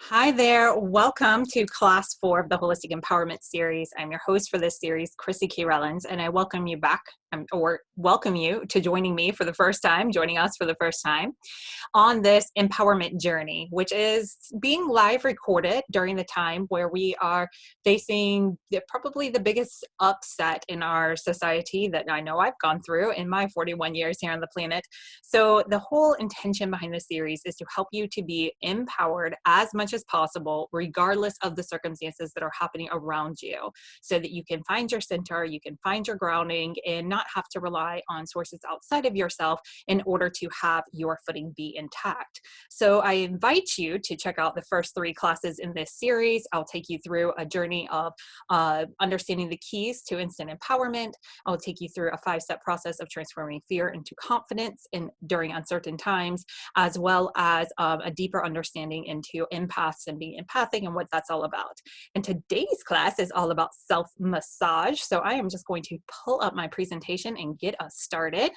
Hi there. Welcome to Class 4 of the Holistic Empowerment Series. I'm your host for this series, Chrissy K. Rellens, and I welcome you back, or welcome you to joining me for the first time, joining us for the first time on this empowerment journey, which is being live recorded during the time where we are facing probably the biggest upset in our society that I know I've gone through in my 41 years here on the planet. So the whole intention behind this series is to help you to be empowered as much as possible, regardless of the circumstances that are happening around you, so that you can find your center, you can find your grounding, and not have to rely on sources outside of yourself in order to have your footing be intact. So I invite you to check out the first 3 classes in this series. I'll take you through a journey of understanding the keys to instant empowerment. I'll take you through a 5-step process of transforming fear into confidence during uncertain times, as well as a deeper understanding into empaths and being empathic and what that's all about. And today's class is all about self-massage. So I am just going to pull up my presentation and get us started.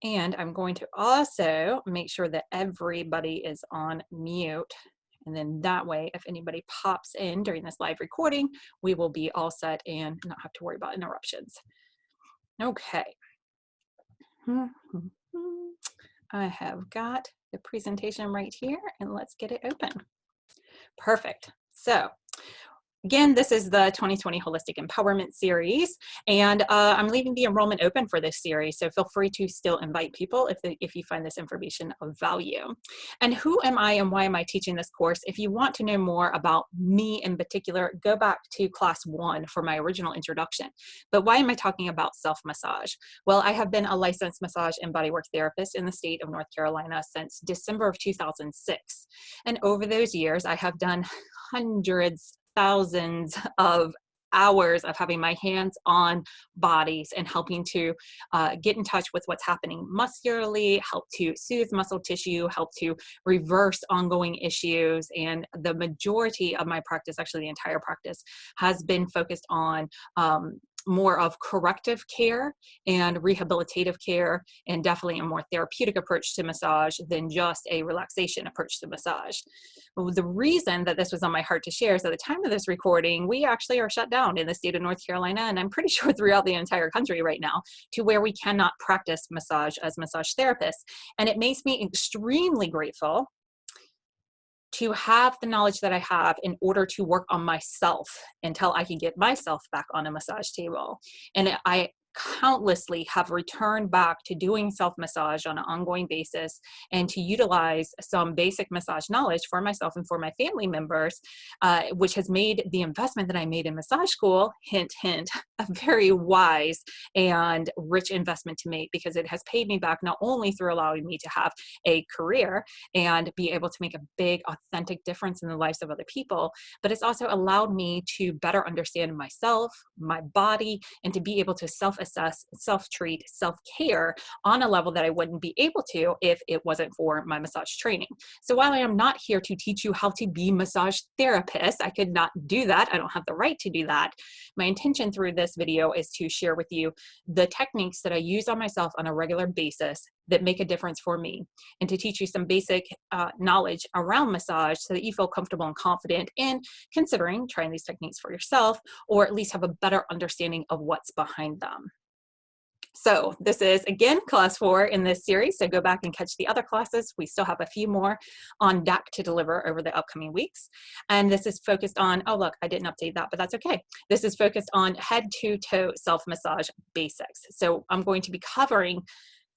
And I'm going to also make sure that everybody is on mute. And then that way, if anybody pops in during this live recording, we will be all set and not have to worry about interruptions. Okay. I have got the presentation right here, and let's get it open. Perfect. So again, this is the 2020 Holistic Empowerment Series, and I'm leaving the enrollment open for this series, so feel free to still invite people if you find this information of value. And who am I and why am I teaching this course? If you want to know more about me in particular, go back to class 1 for my original introduction. But why am I talking about self-massage? Well, I have been a licensed massage and bodywork therapist in the state of North Carolina since December of 2006. And over those years, I have done hundreds, thousands of hours of having my hands on bodies and helping to get in touch with what's happening muscularly, help to soothe muscle tissue, help to reverse ongoing issues. And the majority of my practice, actually the entire practice, has been focused on more of corrective care and rehabilitative care, and definitely a more therapeutic approach to massage than just a relaxation approach to massage. The reason that this was on my heart to share is at the time of this recording, we actually are shut down in the state of North Carolina, and I'm pretty sure throughout the entire country right now, to where we cannot practice massage as massage therapists. And it makes me extremely grateful to have the knowledge that I have in order to work on myself until I can get myself back on a massage table. And I countlessly have returned back to doing self-massage on an ongoing basis and to utilize some basic massage knowledge for myself and for my family members, which has made the investment that I made in massage school, hint, hint, a very wise and rich investment to make, because it has paid me back not only through allowing me to have a career and be able to make a big, authentic difference in the lives of other people, but it's also allowed me to better understand myself, my body, and to be able to self-assess, self-treat, self-care on a level that I wouldn't be able to if it wasn't for my massage training. So while I am not here to teach you how to be massage therapists, I could not do that. I don't have the right to do that. My intention through this video is to share with you the techniques that I use on myself on a regular basis that make a difference for me, and to teach you some basic knowledge around massage so that you feel comfortable and confident in considering trying these techniques for yourself, or at least have a better understanding of what's behind them. So this is, again, class 4 in this series, so go back and catch the other classes. We still have a few more on deck to deliver over the upcoming weeks. And this is focused on, oh look, I didn't update that, but that's okay. This is focused on head to toe self-massage basics. So I'm going to be covering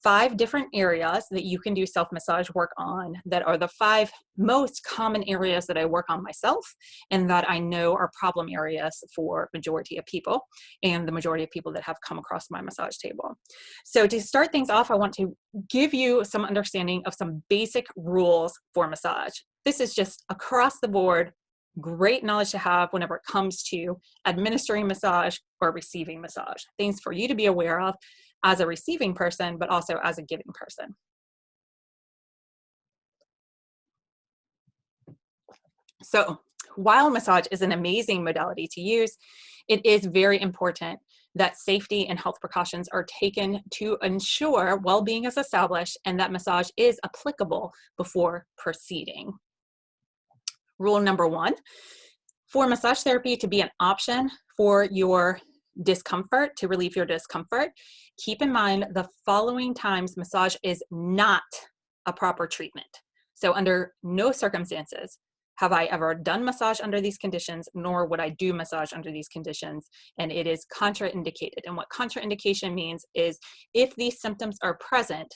5 different areas that you can do self-massage work on that are the 5 most common areas that I work on myself and that I know are problem areas for majority of people and the majority of people that have come across my massage table. So to start things off, I want to give you some understanding of some basic rules for massage. This is just across the board great knowledge to have whenever it comes to administering massage or receiving massage. Things for you to be aware of as a receiving person, but also as a giving person. So while massage is an amazing modality to use, it is very important that safety and health precautions are taken to ensure well-being is established and that massage is applicable before proceeding. Rule number 1, for massage therapy to be an option for your discomfort, to relieve your discomfort, keep in mind the following times massage is not a proper treatment. So under no circumstances have I ever done massage under these conditions, nor would I do massage under these conditions, and it is contraindicated. And what contraindication means is if these symptoms are present,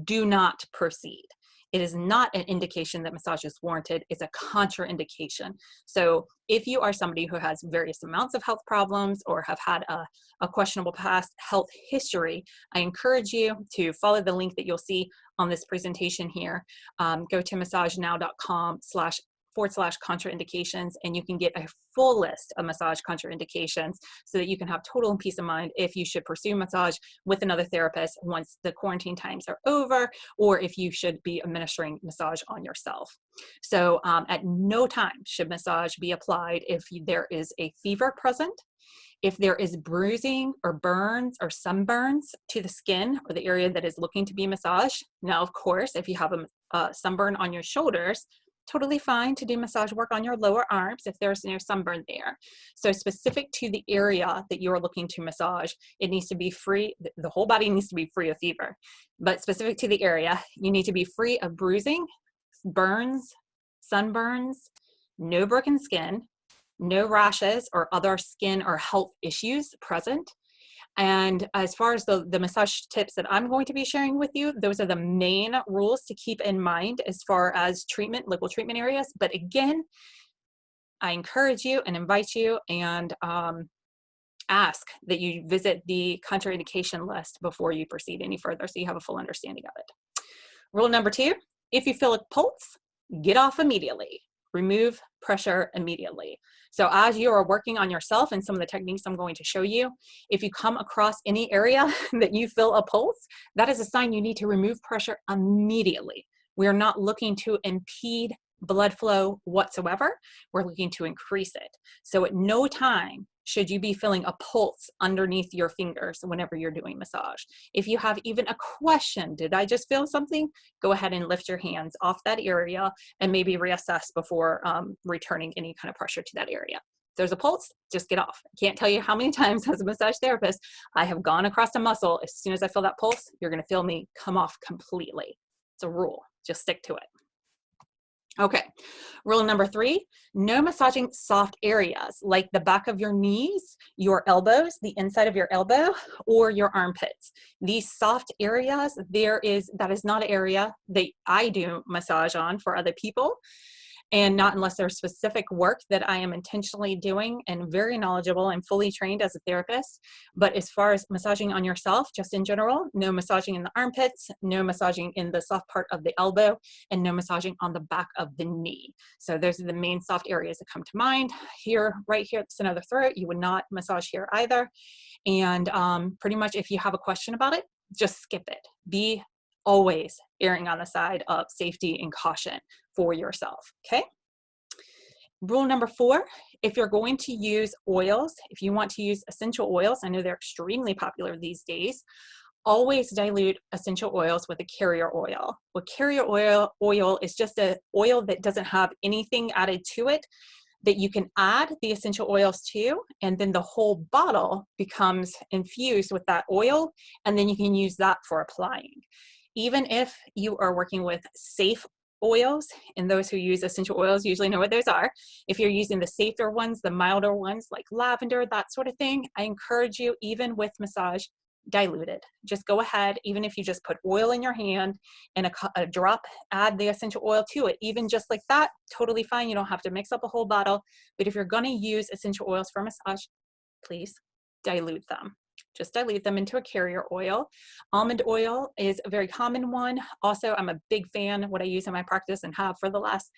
do not proceed. It is not an indication that massage is warranted, it's a contraindication. So if you are somebody who has various amounts of health problems or have had a questionable past health history, I encourage you to follow the link that you'll see on this presentation here. Go to massagenow.com/contraindications, and you can get a full list of massage contraindications so that you can have total peace of mind if you should pursue massage with another therapist once the quarantine times are over, or if you should be administering massage on yourself. So at no time should massage be applied if there is a fever present, if there is bruising or burns or sunburns to the skin or the area that is looking to be massaged. Now, of course, if you have a sunburn on your shoulders, totally fine to do massage work on your lower arms if there's no sunburn there. So specific to the area that you're looking to massage, it needs to be free, the whole body needs to be free of fever, but specific to the area, you need to be free of bruising, burns, sunburns, no broken skin, no rashes or other skin or health issues present. And as far as the massage tips that I'm going to be sharing with you, those are the main rules to keep in mind as far as treatment, local treatment areas. But again, I encourage you and invite you and ask that you visit the contraindication list before you proceed any further so you have a full understanding of it. Rule number 2, if you feel a pulse, get off immediately. Remove pressure immediately. So as you are working on yourself and some of the techniques I'm going to show you, if you come across any area that you feel a pulse, that is a sign you need to remove pressure immediately. We are not looking to impede blood flow whatsoever. We're looking to increase it. So at no time should you be feeling a pulse underneath your fingers whenever you're doing massage. If you have even a question, did I just feel something? Go ahead and lift your hands off that area and maybe reassess before returning any kind of pressure to that area. If there's a pulse, just get off. I can't tell you how many times as a massage therapist, I have gone across a muscle. As soon as I feel that pulse, you're gonna feel me come off completely. It's a rule, just stick to it. Okay, rule number 3, no massaging soft areas like the back of your knees, your elbows, the inside of your elbow, or your armpits. These soft areas, that is not an area that I do massage on for other people, and not unless there's specific work that I am intentionally doing and very knowledgeable and fully trained as a therapist. But as far as massaging on yourself, just in general, no massaging in the armpits, no massaging in the soft part of the elbow, and no massaging on the back of the knee. So those are the main soft areas that come to mind. Here, right here at the center of the throat, you would not massage here either. And pretty much if you have a question about it, just skip it. Be always erring on the side of safety and caution for yourself, okay? Rule number 4, if you're going to use oils, if you want to use essential oils, I know they're extremely popular these days, always dilute essential oils with a carrier oil. Well, carrier oil is just an oil that doesn't have anything added to it that you can add the essential oils to, and then the whole bottle becomes infused with that oil, and then you can use that for applying. Even if you are working with safe oils, and those who use essential oils usually know what those are, if you're using the safer ones, the milder ones like lavender, that sort of thing, I encourage you, even with massage, dilute it. Just go ahead, even if you just put oil in your hand and a drop, add the essential oil to it, even just like that, totally fine. You don't have to mix up a whole bottle, but if you're going to use essential oils for massage, please dilute them. Just dilute them into a carrier oil. Almond oil is a very common one. Also, I'm a big fan, what I use in my practice and have for the last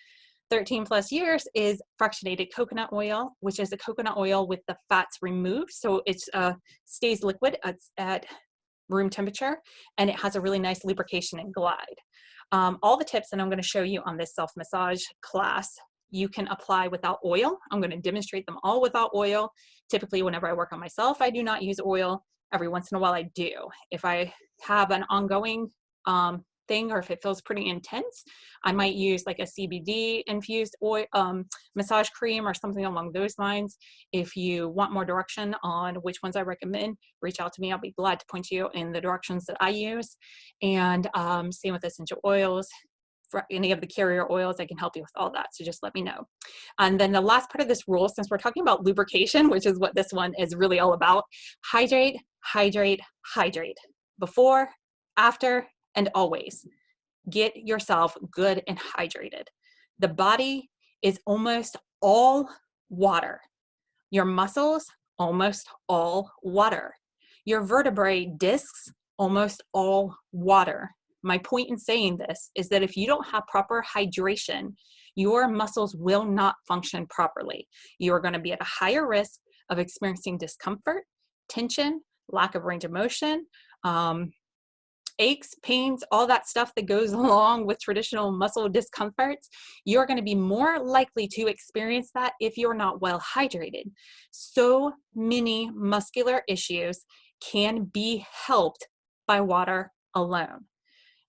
13 plus years is fractionated coconut oil, which is a coconut oil with the fats removed. So it stays liquid at room temperature, and it has a really nice lubrication and glide. All the tips that I'm going to show you on this self-massage class, you can apply without oil. I'm going to demonstrate them all without oil. Typically, whenever I work on myself, I do not use oil. Every once in a while, I do. If I have an ongoing thing, or if it feels pretty intense, I might use like a CBD infused oil, massage cream or something along those lines. If you want more direction on which ones I recommend, reach out to me. I'll be glad to point you in the directions that I use. And same with essential oils. For any of the carrier oils, I can help you with all that. So just let me know. And then the last part of this rule, since we're talking about lubrication, which is what this one is really all about, hydrate, hydrate, hydrate. Before, after, and always. Get yourself good and hydrated. The body is almost all water. Your muscles, almost all water. Your vertebrae discs, almost all water. My point in saying this is that if you don't have proper hydration, your muscles will not function properly. You are going to be at a higher risk of experiencing discomfort, tension, lack of range of motion, aches, pains, all that stuff that goes along with traditional muscle discomforts. You're going to be more likely to experience that if you're not well hydrated. So many muscular issues can be helped by water alone.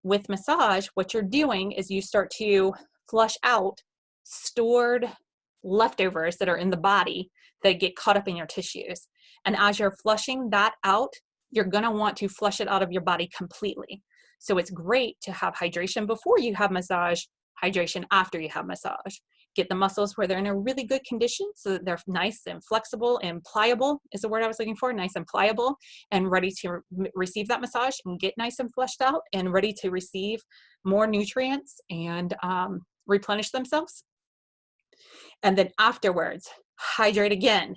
With massage, what you're doing is you start to flush out stored leftovers that are in the body that get caught up in your tissues. And as you're flushing that out, you're going to want to flush it out of your body completely. So it's great to have hydration before you have massage, hydration after you have massage. Get the muscles where they're in a really good condition so that they're nice and flexible and pliable is the word I was looking for, nice and pliable and ready to receive that massage and get nice and fleshed out and ready to receive more nutrients and replenish themselves. And then afterwards, hydrate again.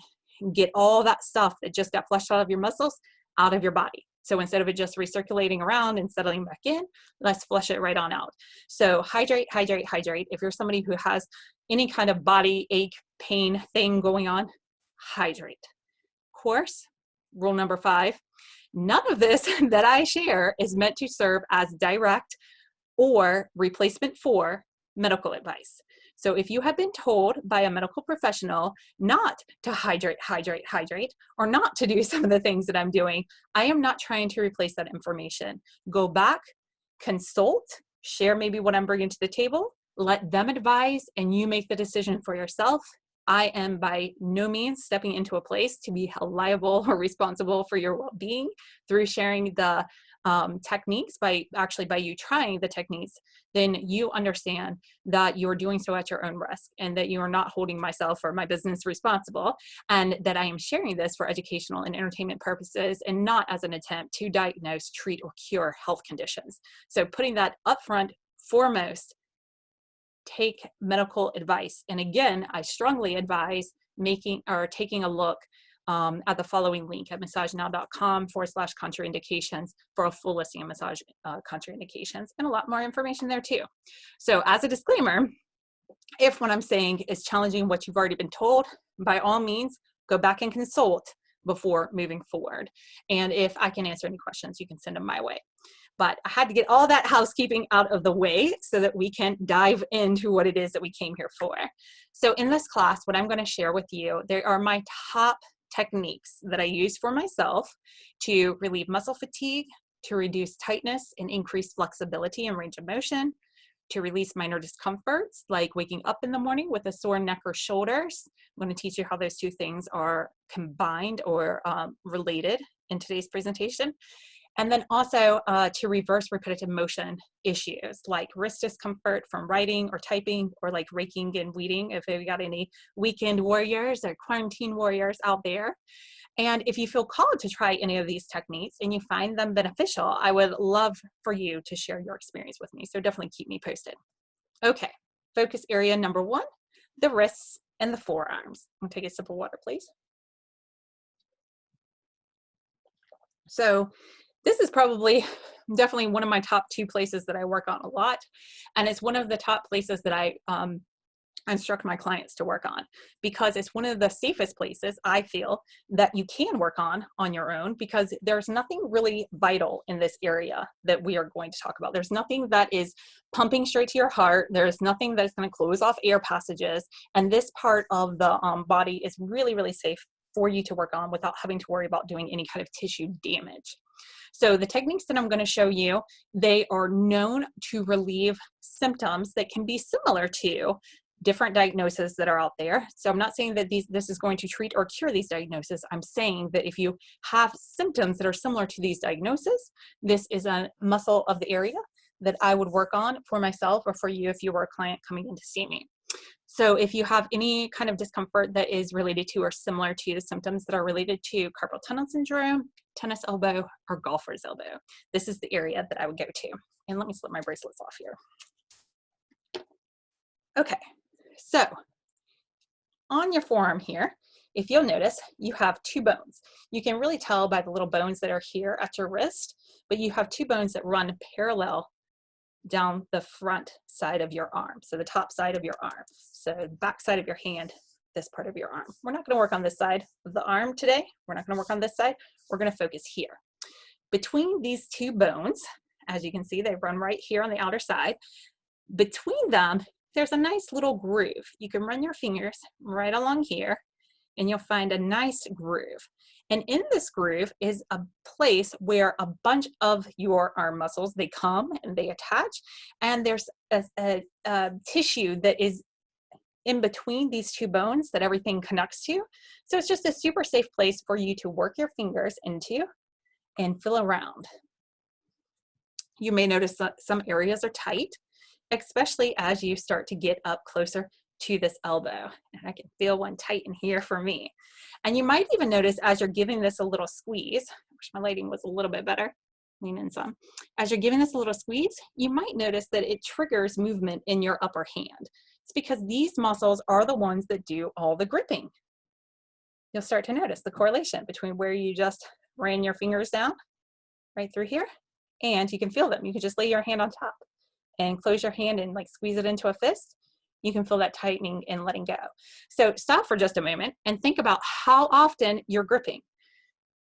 Get all that stuff that just got flushed out of your muscles out of your body. So instead of it just recirculating around and settling back in, let's flush it right on out. So hydrate, hydrate, hydrate. If you're somebody who has any kind of body ache, pain thing going on, hydrate. Of course, rule number 5, none of this that I share is meant to serve as direct or replacement for medical advice. So if you have been told by a medical professional not to hydrate, hydrate, hydrate, or not to do some of the things that I'm doing, I am not trying to replace that information. Go back, consult, share maybe what I'm bringing to the table, let them advise, and you make the decision for yourself. I am by no means stepping into a place to be held liable or responsible for your well-being through sharing the techniques. By you trying the techniques, then you understand that you're doing so at your own risk and that you are not holding myself or my business responsible, and that I am sharing this for educational and entertainment purposes and not as an attempt to diagnose, treat, or cure health conditions. So putting that up front, foremost, take medical advice. And again, I strongly advise taking a look at the following link at massagenow.com/contraindications for a full listing of massage contraindications and a lot more information there too. So as a disclaimer, if what I'm saying is challenging what you've already been told, by all means, go back and consult before moving forward. And if I can answer any questions, you can send them my way. But I had to get all that housekeeping out of the way so that we can dive into what it is that we came here for. So in this class, what I'm going to share with you, there are my top techniques that I use for myself to relieve muscle fatigue, to reduce tightness and increase flexibility and range of motion, to release minor discomforts like waking up in the morning with a sore neck or shoulders. I'm going to teach you how those two things are combined or related in today's presentation. And then also to reverse repetitive motion issues like wrist discomfort from writing or typing, or like raking and weeding if we got any weekend warriors or quarantine warriors out there. And if you feel called to try any of these techniques and you find them beneficial, I would love for you to share your experience with me. So definitely keep me posted. Okay, focus area number 1, the wrists and the forearms. I'm gonna take a sip of water, please. So this is definitely one of my top 2 places that I work on a lot. And it's one of the top places that I instruct my clients to work on, because it's one of the safest places I feel that you can work on your own, because there's nothing really vital in this area that we are going to talk about. There's nothing that is pumping straight to your heart. There's nothing that's going to close off air passages. And this part of the body is really, really safe for you to work on without having to worry about doing any kind of tissue damage. So the techniques that I'm going to show you, they are known to relieve symptoms that can be similar to different diagnoses that are out there. So I'm not saying that this is going to treat or cure these diagnoses. I'm saying that if you have symptoms that are similar to these diagnoses, this is a muscle of the area that I would work on for myself or for you if you were a client coming in to see me. So if you have any kind of discomfort that is related to or similar to the symptoms that are related to carpal tunnel syndrome, tennis elbow, or golfer's elbow, this is the area that I would go to. And let me slip my bracelets off here. Okay, so on your forearm here, if you'll notice, you have two bones. You can really tell by the little bones that are here at your wrist, but you have two bones that run parallel down the front side of your arm. So the top side of your arm. So back side of your hand, this part of your arm. We're not going to work on this side of the arm today. We're not going to work on this side. We're going to focus here. Between these two bones, as you can see, they run right here on the outer side. Between them, there's a nice little groove. You can run your fingers right along here and you'll find a nice groove. And in this groove is a place where a bunch of your arm muscles, they come and they attach, and there's a tissue that is in between these two bones that everything connects to. So it's just a super safe place for you to work your fingers into and feel around. You may notice that some areas are tight, especially as you start to get up closer to this elbow. And I can feel one tighten here for me. And you might even notice as you're giving this a little squeeze, I wish my lighting was a little bit better, lean in some. As you're giving this a little squeeze, you might notice that it triggers movement in your upper hand. It's because these muscles are the ones that do all the gripping. You'll start to notice the correlation between where you just ran your fingers down, right through here, and you can feel them. You can just lay your hand on top and close your hand and like squeeze it into a fist. You can feel that tightening and letting go. So stop for just a moment and think about how often you're gripping.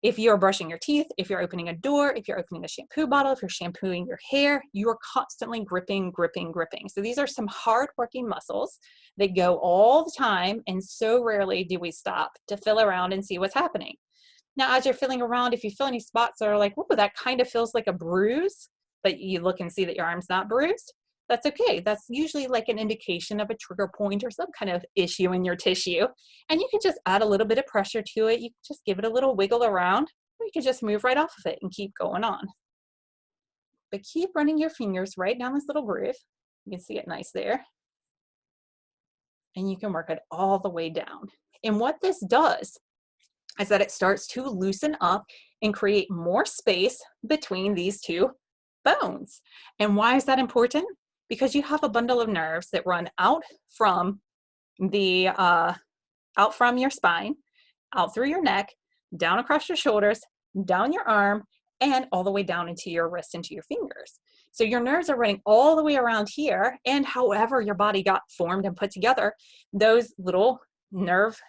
If you're brushing your teeth, if you're opening a door, if you're opening a shampoo bottle, if you're shampooing your hair, you are constantly gripping, gripping, gripping. So these are some hard-working muscles that go all the time, and so rarely do we stop to feel around and see what's happening. Now, as you're feeling around, if you feel any spots that are like, whoa, that kind of feels like a bruise, but you look and see that your arm's not bruised, that's okay. That's usually like an indication of a trigger point or some kind of issue in your tissue. And you can just add a little bit of pressure to it. You can just give it a little wiggle around, or you can just move right off of it and keep going on. But keep running your fingers right down this little groove. You can see it nice there. And you can work it all the way down. And what this does is that it starts to loosen up and create more space between these two bones. And why is that important? Because you have a bundle of nerves that run out from the out from your spine, out through your neck, down across your shoulders, down your arm, and all the way down into your wrist, into your fingers. So your nerves are running all the way around here, and however your body got formed and put together, those little nerve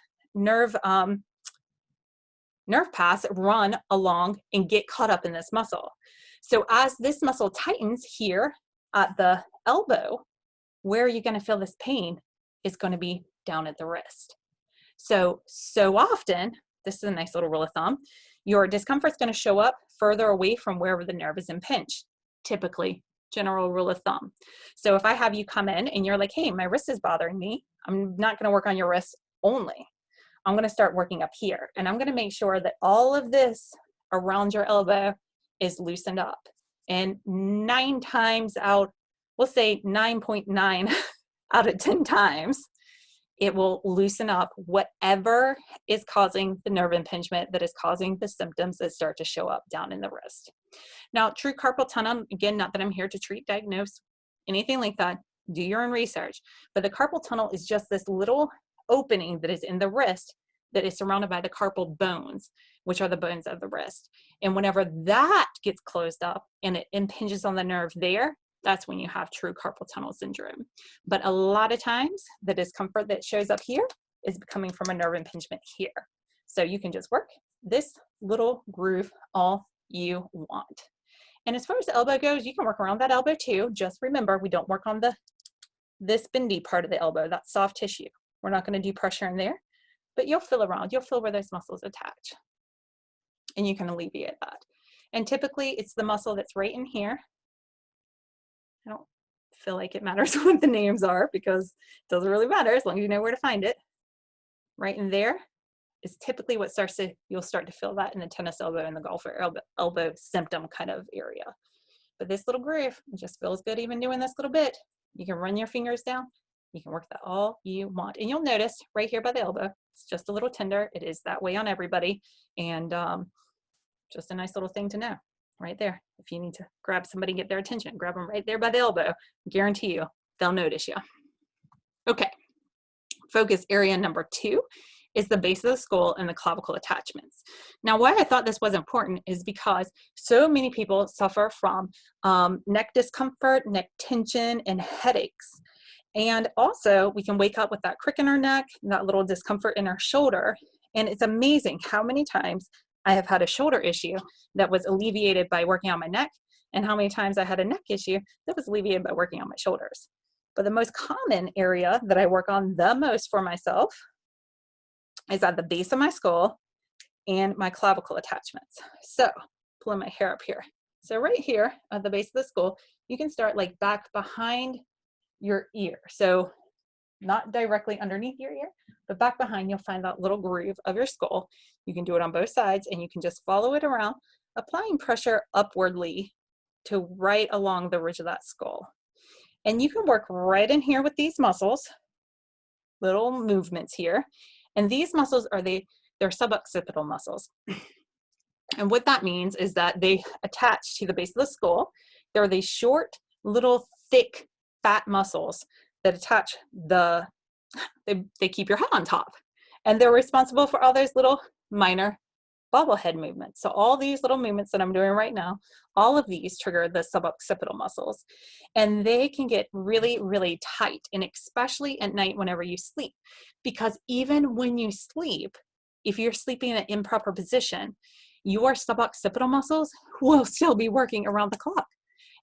paths run along and get caught up in this muscle. So as this muscle tightens here at the elbow, where are you going to feel this pain is going to be down at the wrist. So often, this is a nice little rule of thumb, your discomfort is going to show up further away from wherever the nerve is impinged, typically, general rule of thumb. So if I have you come in and you're like, hey, my wrist is bothering me, I'm not going to work on your wrist only. I'm going to start working up here, and I'm going to make sure that all of this around your elbow is loosened up. And 9 times out, we'll say 9.9 out of 10 times, it will loosen up whatever is causing the nerve impingement that is causing the symptoms that start to show up down in the wrist. Now, true carpal tunnel, again, not that I'm here to treat, diagnose, anything like that, do your own research, but the carpal tunnel is just this little opening that is in the wrist that is surrounded by the carpal bones, which are the bones of the wrist. And whenever that gets closed up and it impinges on the nerve there, that's when you have true carpal tunnel syndrome. But a lot of times the discomfort that shows up here is coming from a nerve impingement here. So you can just work this little groove all you want. And as far as the elbow goes, you can work around that elbow too. Just remember, we don't work on this bendy part of the elbow, that soft tissue. We're not going to do pressure in there, but you'll feel around. You'll feel where those muscles attach, and you can alleviate that. And typically it's the muscle that's right in here. I don't feel like it matters what the names are because it doesn't really matter as long as you know where to find it. Right in there is typically what you'll start to feel that in the tennis elbow and the golfer elbow symptom kind of area. But this little groove, it just feels good even doing this little bit. You can run your fingers down. You can work that all you want. And you'll notice right here by the elbow, it's just a little tender. It is that way on everybody. And just a nice little thing to know right there. If you need to grab somebody, get their attention, grab them right there by the elbow. Guarantee you, they'll notice you. Okay, focus area number 2 is the base of the skull and the clavicle attachments. Now, why I thought this was important is because so many people suffer from neck discomfort, neck tension, and headaches. And also, we can wake up with that crick in our neck, that little discomfort in our shoulder. And it's amazing how many times I have had a shoulder issue that was alleviated by working on my neck, and how many times I had a neck issue that was alleviated by working on my shoulders. But the most common area that I work on the most for myself is at the base of my skull and my clavicle attachments. So pulling my hair up here. So right here at the base of the skull, you can start like back behind your ear. So not directly underneath your ear, but back behind, you'll find that little groove of your skull. You can do it on both sides and you can just follow it around, applying pressure upwardly to right along the ridge of that skull. And you can work right in here with these muscles, little movements here. And these muscles they're suboccipital muscles. And what that means is that they attach to the base of the skull. They're these short, little, thick, fat muscles that attach they keep your head on top. And they're responsible for all those little minor bobblehead movements. So all these little movements that I'm doing right now, all of these trigger the suboccipital muscles. And they can get really, really tight, and especially at night whenever you sleep. Because even when you sleep, if you're sleeping in an improper position, your suboccipital muscles will still be working around the clock.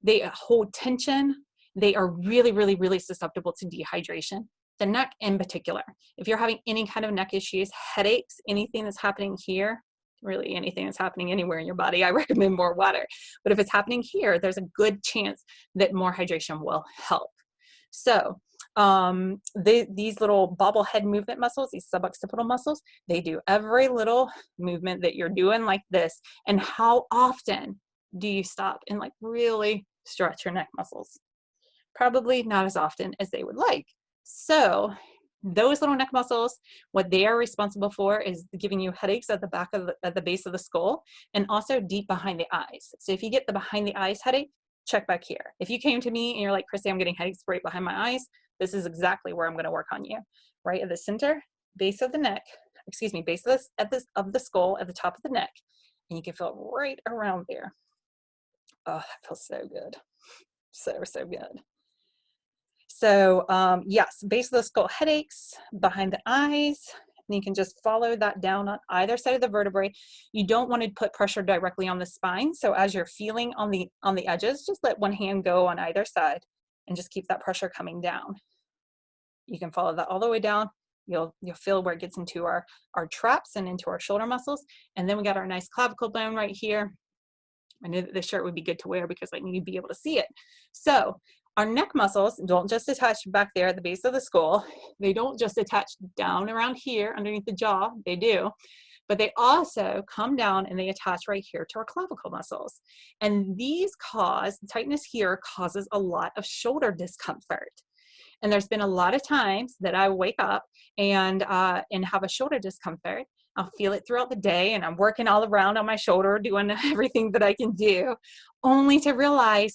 They hold tension. They are really, really, really susceptible to dehydration. The neck in particular. If you're having any kind of neck issues, headaches, anything that's happening here, really anything that's happening anywhere in your body, I recommend more water. But if it's happening here, there's a good chance that more hydration will help. So these little bobblehead movement muscles, these suboccipital muscles, they do every little movement that you're doing like this. And how often do you stop and like really stretch your neck muscles? Probably not as often as they would like. So those little neck muscles, what they are responsible for is giving you headaches at the back of at the base of the skull, and also deep behind the eyes. So if you get the behind the eyes headache, check back here. If you came to me and you're like, Chrissy, I'm getting headaches right behind my eyes, this is exactly where I'm going to work on you. Right at the center, base of the neck, base of the skull at the top of the neck, and you can feel it right around there. Oh, that feels so good. So good. So yes, base of the skull headaches, behind the eyes, and you can just follow that down on either side of the vertebrae. You don't want to put pressure directly on the spine. So as you're feeling on the edges, just let one hand go on either side and just keep that pressure coming down. You can follow that all the way down. You'll feel where it gets into our traps and into our shoulder muscles. And then we got our nice clavicle bone right here. I knew that this shirt would be good to wear because I knew you'd be able to see it. So our neck muscles don't just attach back there at the base of the skull. They don't just attach down around here underneath the jaw. They do. But they also come down and they attach right here to our clavicle muscles. And the tightness here causes a lot of shoulder discomfort. And there's been a lot of times that I wake up and have a shoulder discomfort. I'll feel it throughout the day, and I'm working all around on my shoulder, doing everything that I can do, only to realize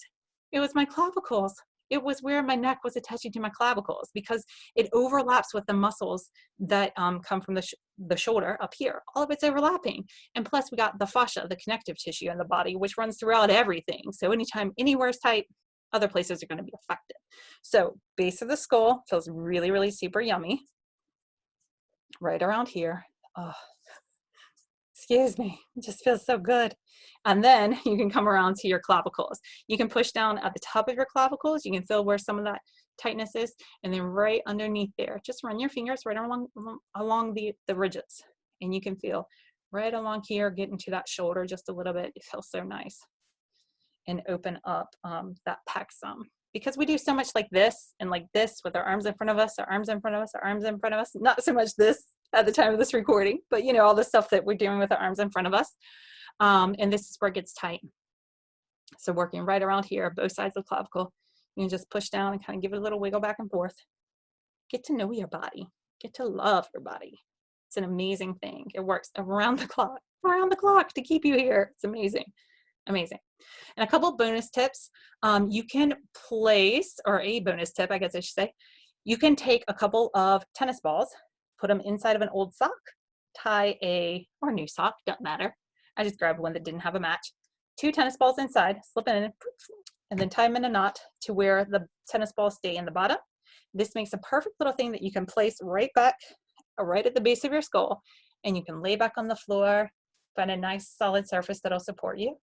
it was my clavicles. It was where my neck was attaching to my clavicles, because it overlaps with the muscles that come from the shoulder up here. All of it's overlapping. And plus we got the fascia, the connective tissue in the body, which runs throughout everything. So anytime anywhere is tight, other places are going to be affected. So base of the skull feels really, really super yummy. Right around here. Oh, excuse me, it just feels so good. And then you can come around to your clavicles. You can push down at the top of your clavicles. You can feel where some of that tightness is, and then right underneath there, just run your fingers right along the ridges, and you can feel right along here, get into that shoulder just a little bit. It feels so nice. And open up that pec some. Because we do so much like this and like this with our arms in front of us, our arms in front of us, our arms in front of us. Not so much this at the time of this recording, but you know, all the stuff that we're doing with our arms in front of us. And this is where it gets tight. So working right around here, both sides of the clavicle, you can just push down and kind of give it a little wiggle back and forth. Get to know your body. Get to love your body. It's an amazing thing. It works around the clock to keep you here. It's amazing. Amazing. And a couple bonus tips. You can place, or a bonus tip, I guess I should say, you can take a couple of tennis balls, put them inside of an old sock, tie or a new sock, doesn't matter. I just grabbed one that didn't have a match. 2 tennis balls inside, slip it in, and then tie them in a knot to where the tennis balls stay in the bottom. This makes a perfect little thing that you can place right back, right at the base of your skull, and you can lay back on the floor, find a nice solid surface that'll support you.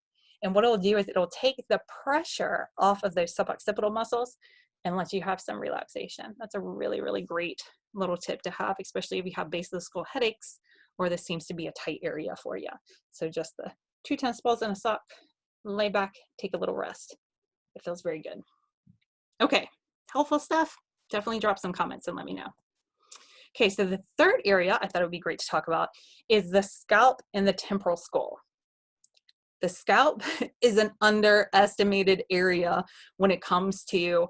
And what it'll do is it'll take the pressure off of those suboccipital muscles and let you have some relaxation. That's a really, really great little tip to have, especially if you have base of the skull headaches or this seems to be a tight area for you. So just the 2 tennis balls in a sock, lay back, take a little rest. It feels very good. Okay, helpful stuff? Definitely drop some comments and let me know. Okay, so the third area I thought it would be great to talk about is the scalp and the temporal skull. The scalp is an underestimated area when it comes to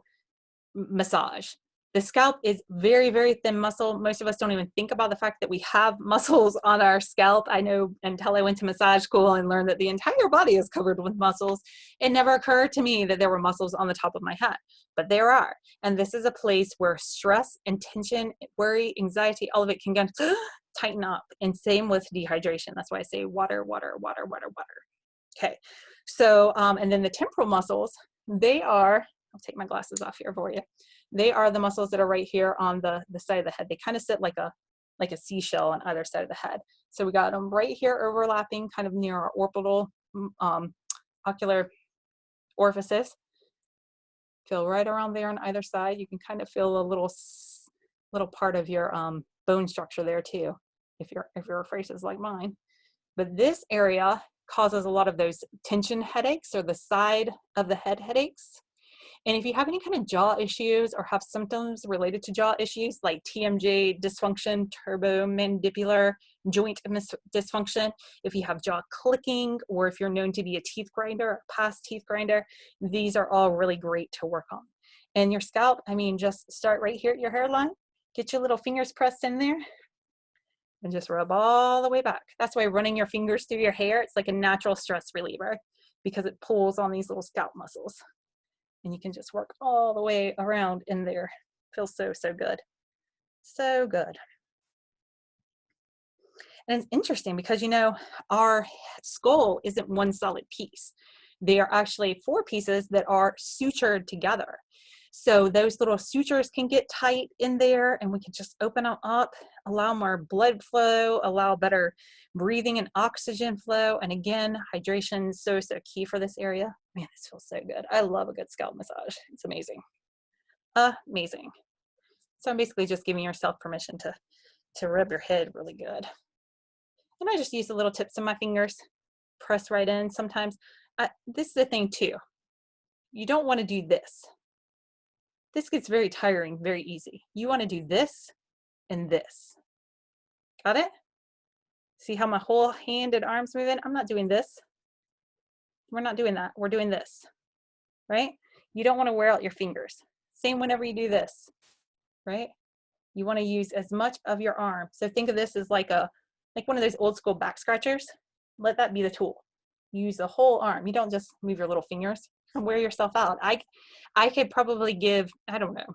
massage. The scalp is very, very thin muscle. Most of us don't even think about the fact that we have muscles on our scalp. I know until I went to massage school and learned that the entire body is covered with muscles, it never occurred to me that there were muscles on the top of my head, but there are. And this is a place where stress and tension, worry, anxiety, all of it can get tighten up. And same with dehydration. That's why I say water, water, water, water, water. Okay, so, and then the temporal muscles, they are, I'll take my glasses off here for you. They are the muscles that are right here on the side of the head. They kind of sit like a seashell on either side of the head. So we got them right here overlapping kind of near our orbital ocular orifices. Feel right around there on either side. You can kind of feel a little part of your bone structure there too, if your face is like mine. But this area causes a lot of those tension headaches or the side of the head headaches. And if you have any kind of jaw issues or have symptoms related to jaw issues like TMJ dysfunction, turbomandibular joint dysfunction, if you have jaw clicking, or if you're known to be a teeth grinder, a past teeth grinder, these are all really great to work on. And your scalp, I mean, just start right here at your hairline, get your little fingers pressed in there, and just rub all the way back. That's why running your fingers through your hair, it's like a natural stress reliever because it pulls on these little scalp muscles. And you can just work all the way around in there. Feels so, so good. So good. And it's interesting because, you know, our skull isn't one solid piece. They are actually 4 pieces that are sutured together. So those little sutures can get tight in there and we can just open them up, allow more blood flow, allow better breathing and oxygen flow. And again, hydration is so, so key for this area. Man, this feels so good. I love a good scalp massage. It's amazing. Amazing. So I'm basically just giving yourself permission to rub your head really good. And I just use the little tips of my fingers, press right in. Sometimes, this is the thing too. You don't want to do this. This gets very tiring, very easy. You want to do this and this. Got it? See how my whole hand and arms move in? I'm not doing this. We're not doing that. We're doing this, right? You don't want to wear out your fingers. Same whenever you do this, right? You want to use as much of your arm. So think of this as like one of those old school back scratchers. Let that be the tool. Use the whole arm. You don't just move your little fingers and wear yourself out. I could probably give, I don't know,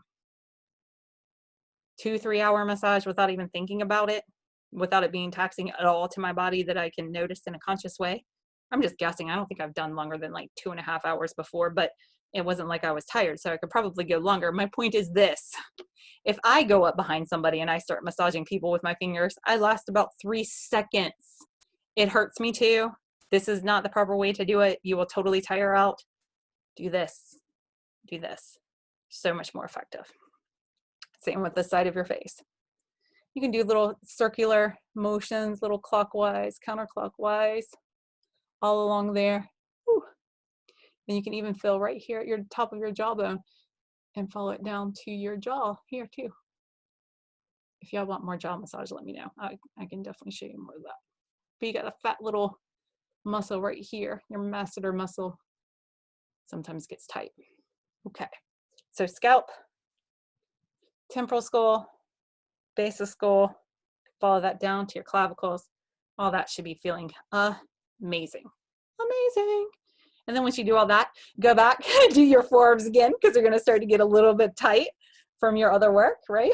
2-3 hour massage without even thinking about it, without it being taxing at all to my body that I can notice in a conscious way. I'm just guessing. I don't think I've done longer than like 2.5 hours before, but it wasn't like I was tired, so I could probably go longer. My point is this. If I go up behind somebody and I start massaging people with my fingers, I last about 3 seconds. It hurts me too. This is not the proper way to do it. You will totally tire out. Do this. Do this. So much more effective. Same with the side of your face. You can do little circular motions, little clockwise, counterclockwise, all along there. Whew. And you can even feel right here at your top of your jawbone and follow it down to your jaw here too. If y'all want more jaw massage, let me know. I can definitely show you more of that. But you got a fat little muscle right here. Your masseter muscle sometimes gets tight. Okay, so scalp, temporal skull, base of skull, follow that down to your clavicles. All that should be feeling amazing. Amazing. And then once you do all that, go back, do your forearms again, because they're going to start to get a little bit tight from your other work, right?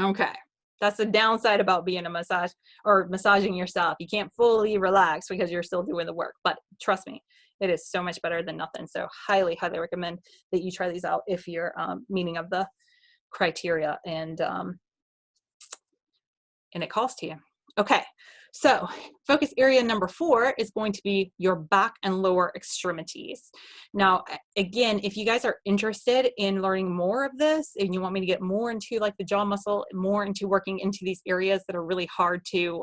Okay. That's the downside about being a massage or massaging yourself. You can't fully relax because you're still doing the work, but trust me, it is so much better than nothing. So highly, highly recommend that you try these out if you're meeting of the criteria and it calls to you. Okay, so focus area number 4 is going to be your back and lower extremities. Now, again, if you guys are interested in learning more of this and you want me to get more into like the jaw muscle, more into working into these areas that are really hard to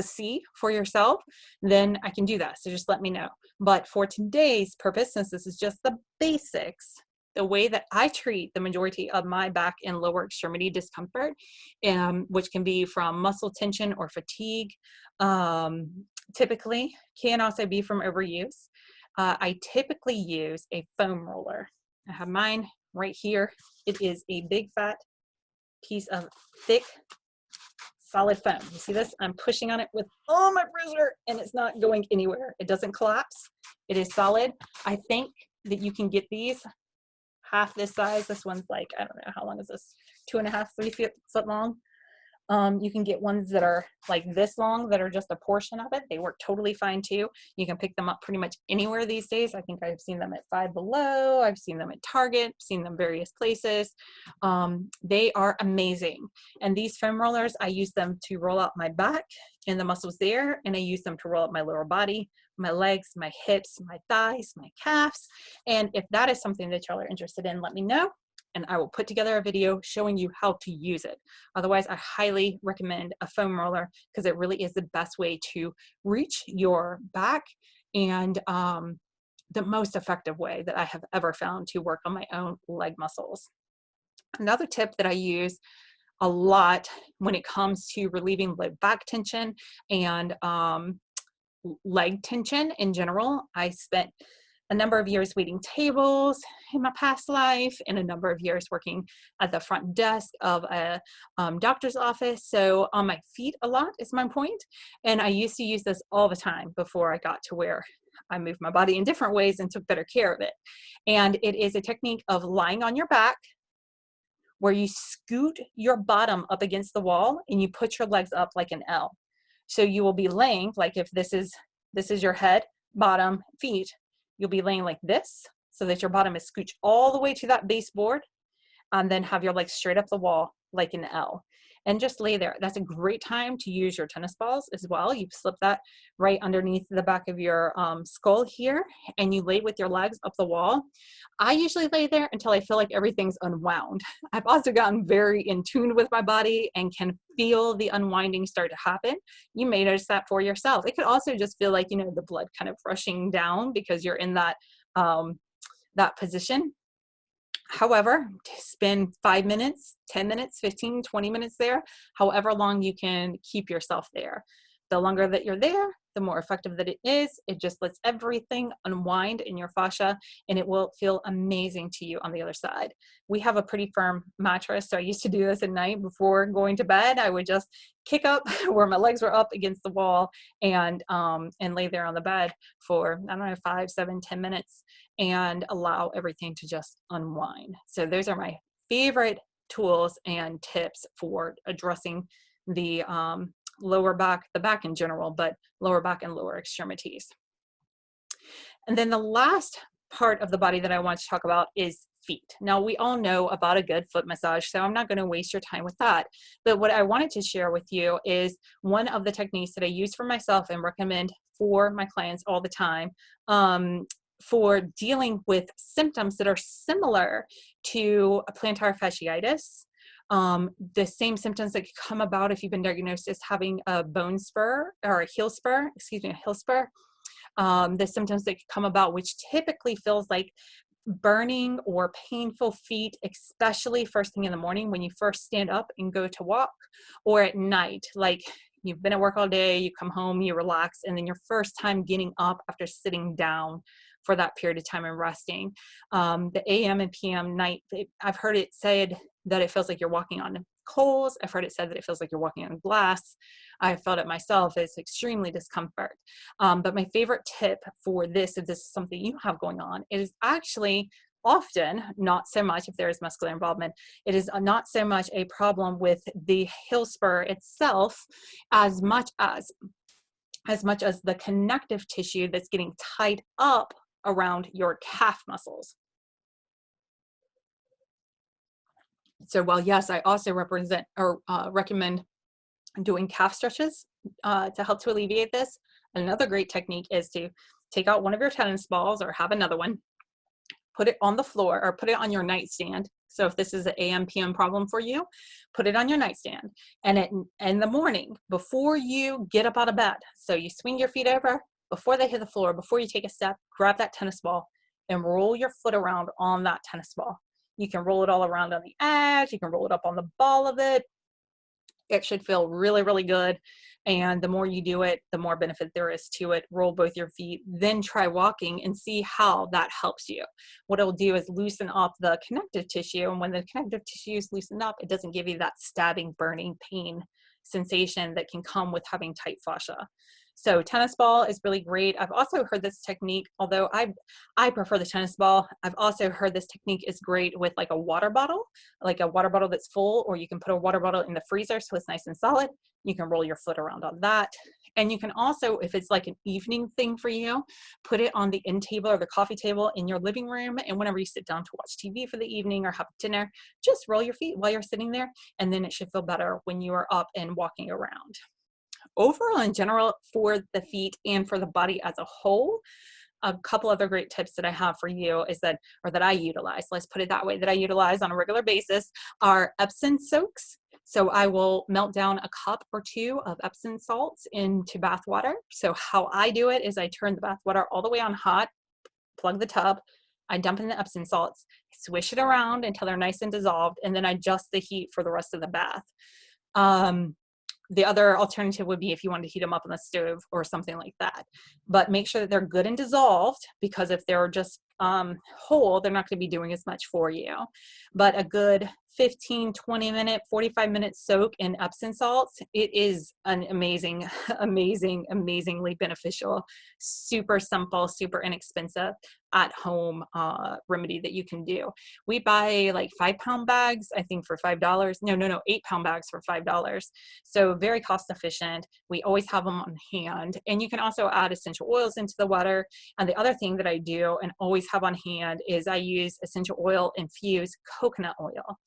see for yourself, then I can do that. So just let me know. But for today's purpose, since this is just the basics, the way that I treat the majority of my back and lower extremity discomfort, which can be from muscle tension or fatigue, typically can also be from overuse. I typically use a foam roller. I have mine right here. It is a big fat piece of thick solid foam. You see this? I'm pushing on it with all my pressure and it's not going anywhere. It doesn't collapse. It is solid. I think that you can get these half this size. This one's like, I don't know, how long is this? 2.5, 3 foot long. You can get ones that are like this long that are just a portion of it. They work totally fine too. You can pick them up pretty much anywhere these days. I think I've seen them at Five Below. I've seen them at Target, seen them various places. They are amazing. And these foam rollers, I use them to roll out my back and the muscles there. And I use them to roll up my lower body, my legs, my hips, my thighs, my calves. And if that is something that y'all are interested in, let me know. And I will put together a video showing you how to use it. Otherwise, I highly recommend a foam roller because it really is the best way to reach your back and the most effective way that I have ever found to work on my own leg muscles. Another tip that I use a lot when it comes to relieving low back tension and leg tension in general, I spent a number of years waiting tables in my past life and a number of years working at the front desk of a doctor's office. So on my feet a lot is my point. And I used to use this all the time before I got to where I moved my body in different ways and took better care of it. And it is a technique of lying on your back where you scoot your bottom up against the wall and you put your legs up like an L. So you will be laying like if this is your head, bottom, feet. You'll be laying like this so that your bottom is scooched all the way to that baseboard and then have your legs straight up the wall like an L and just lay there. That's a great time to use your tennis balls as well. You slip that right underneath the back of your skull here and you lay with your legs up the wall. I usually lay there until I feel like everything's unwound. I've also gotten very in tune with my body and can feel the unwinding start to happen. You may notice that for yourself. It could also just feel like, you know, the blood kind of rushing down because you're in that, that position. However, spend 5 minutes, 10 minutes, 15, 20 minutes there, however long you can keep yourself there. The longer that you're there, the more effective that it is. It just lets everything unwind in your fascia and it will feel amazing to you on the other side. We have a pretty firm mattress, so I used to do this at night before going to bed. I would just kick up where my legs were up against the wall and lay there on the bed for, I don't know, 5, 7, 10 minutes and allow everything to just unwind. So those are my favorite tools and tips for addressing the lower back, the back in general, but lower back and lower extremities. And then the last part of the body that I want to talk about is feet. Now, we all know about a good foot massage, so I'm not going to waste your time with that. But what I wanted to share with you is one of the techniques that I use for myself and recommend for my clients all the time for dealing with symptoms that are similar to plantar fasciitis The same symptoms that could come about if you've been diagnosed as having a bone spur or a heel spur, excuse me, a heel spur. The symptoms that could come about, which typically feels like burning or painful feet, especially first thing in the morning when you first stand up and go to walk, or at night, like you've been at work all day, you come home, you relax, and then your first time getting up after sitting down for that period of time and resting. The AM and PM night, I've heard it said that it feels like you're walking on coals. I've heard it said that it feels like you're walking on glass. I felt it myself. It's extremely discomfort. But my favorite tip for this, if this is something you have going on, is actually often not so much if there is muscular involvement. It is not so much a problem with the heel spur itself as much as the connective tissue that's getting tied up around your calf muscles. So while yes, I also recommend doing calf stretches to help to alleviate this, another great technique is to take out one of your tennis balls or have another one, put it on the floor or put it on your nightstand. So if this is an AM PM problem for you, put it on your nightstand. And in the morning, before you get up out of bed, so you swing your feet over before they hit the floor, before you take a step, grab that tennis ball and roll your foot around on that tennis ball. You can roll it all around on the edge. You can roll it up on the ball of it. It should feel really, really good. And the more you do it, the more benefit there is to it. Roll both your feet, then try walking and see how that helps you. What it'll do is loosen up the connective tissue. And when the connective tissue is loosened up, it doesn't give you that stabbing, burning pain sensation that can come with having tight fascia. So tennis ball is really great. I've also heard this technique, although I prefer the tennis ball. I've also heard this technique is great with like a water bottle that's full, or you can put a water bottle in the freezer so it's nice and solid. You can roll your foot around on that. And you can also, if it's like an evening thing for you, put it on the end table or the coffee table in your living room. And whenever you sit down to watch TV for the evening or have dinner, just roll your feet while you're sitting there. And then it should feel better when you are up and walking around. Overall, in general, for the feet and for the body as a whole, a couple other great tips that I have for you is that I utilize, let's put it that way, that I utilize on a regular basis are Epsom soaks. So I will melt down a cup or two of Epsom salts into bath water. So how I do it is I turn the bath water all the way on hot, plug the tub, I dump in the Epsom salts, swish it around until they're nice and dissolved, and then I adjust the heat for the rest of the bath. The other alternative would be if you want to heat them up on the stove or something like that. But make sure that they're good and dissolved, because if they're just whole, they're not going to be doing as much for you. But a good 15, 20 minute, 45 minute soak in Epsom salts, it is an amazing, amazingly beneficial, super simple, super inexpensive at home remedy that you can do. We buy like 5-pound bags, I think for $5. No, 8-pound bags for $5. So very cost efficient. We always have them on hand. And you can also add essential oils into the water. And the other thing that I do and always have on hand is I use essential oil infused coconut oil.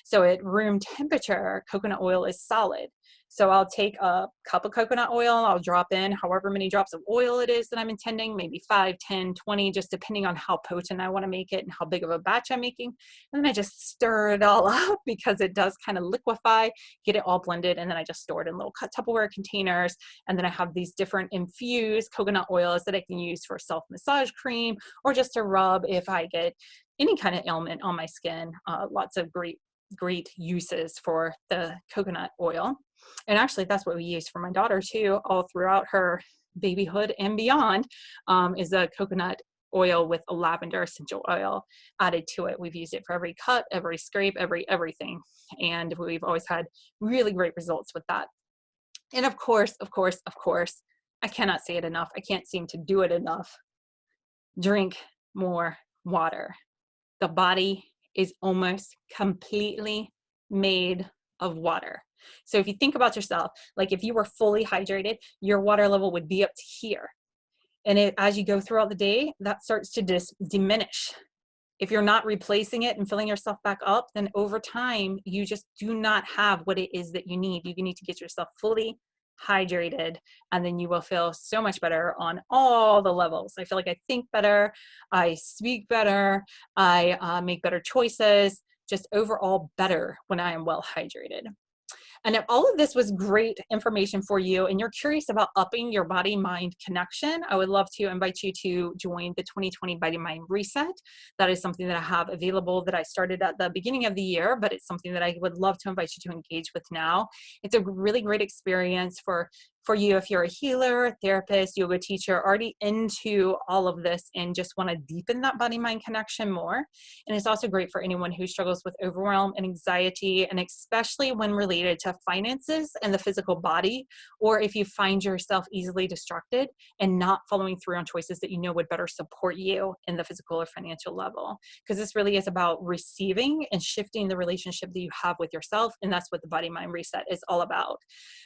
So at room temperature, coconut oil is solid. So I'll take a cup of coconut oil, I'll drop in however many drops of oil it is that I'm intending, maybe 5, 10, 20, just depending on how potent I want to make it and how big of a batch I'm making. And then I just stir it all up because it does kind of liquefy, get it all blended, and then I just store it in little Tupperware containers. And then I have these different infused coconut oils that I can use for self-massage cream or just to rub if I get any kind of ailment on my skin. Lots of great uses for the coconut oil. And actually that's what we use for my daughter too, all throughout her babyhood and beyond, is a coconut oil with a lavender essential oil added to it. We've used it for every cut, every scrape, everything. And we've always had really great results with that. And of course, I cannot say it enough. I can't seem to do it enough. Drink more water. The body is almost completely made of water. So if you think about yourself, like if you were fully hydrated, your water level would be up to here. And as you go throughout the day, that starts to diminish. If you're not replacing it and filling yourself back up, then over time, you just do not have what it is that you need. You need to get yourself fully hydrated, and then you will feel so much better on all the levels. I feel like I think better, I speak better, I make better choices, just overall better when I am well hydrated. And if all of this was great information for you and you're curious about upping your body mind connection, I would love to invite you to join the 2020 Body Mind Reset. That is something that I have available that I started at the beginning of the year, but it's something that I would love to invite you to engage with now. It's a really great experience for you if you're a healer, therapist, yoga teacher, already into all of this and just want to deepen that body mind connection more. And it's also great for anyone who struggles with overwhelm and anxiety, and especially when related to finances and the physical body, or if you find yourself easily distracted and not following through on choices that you know would better support you in the physical or financial level. Because this really is about receiving and shifting the relationship that you have with yourself. And that's what the Body Mind Reset is all about.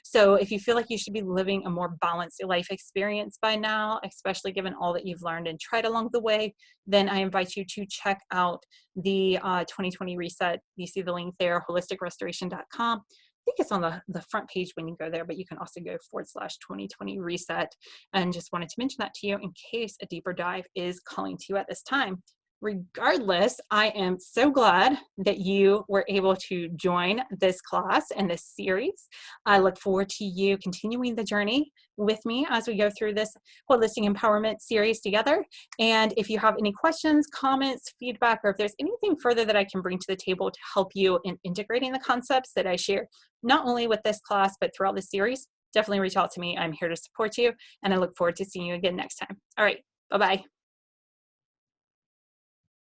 So if you feel like you should be living a more balanced life experience by now, especially given all that you've learned and tried along the way, then I invite you to check out the 2020 Reset. You see the link there, holisticrestoration.com. I think it's on the front page when you go there, but you can also go /2020 Reset. And just wanted to mention that to you in case a deeper dive is calling to you at this time. Regardless, I am so glad that you were able to join this class and this series. I look forward to you continuing the journey with me as we go through this holistic empowerment series together. And if you have any questions, comments, feedback, or if there's anything further that I can bring to the table to help you in integrating the concepts that I share, not only with this class, but throughout the series, definitely reach out to me. I'm here to support you, and I look forward to seeing you again next time. All right, bye-bye.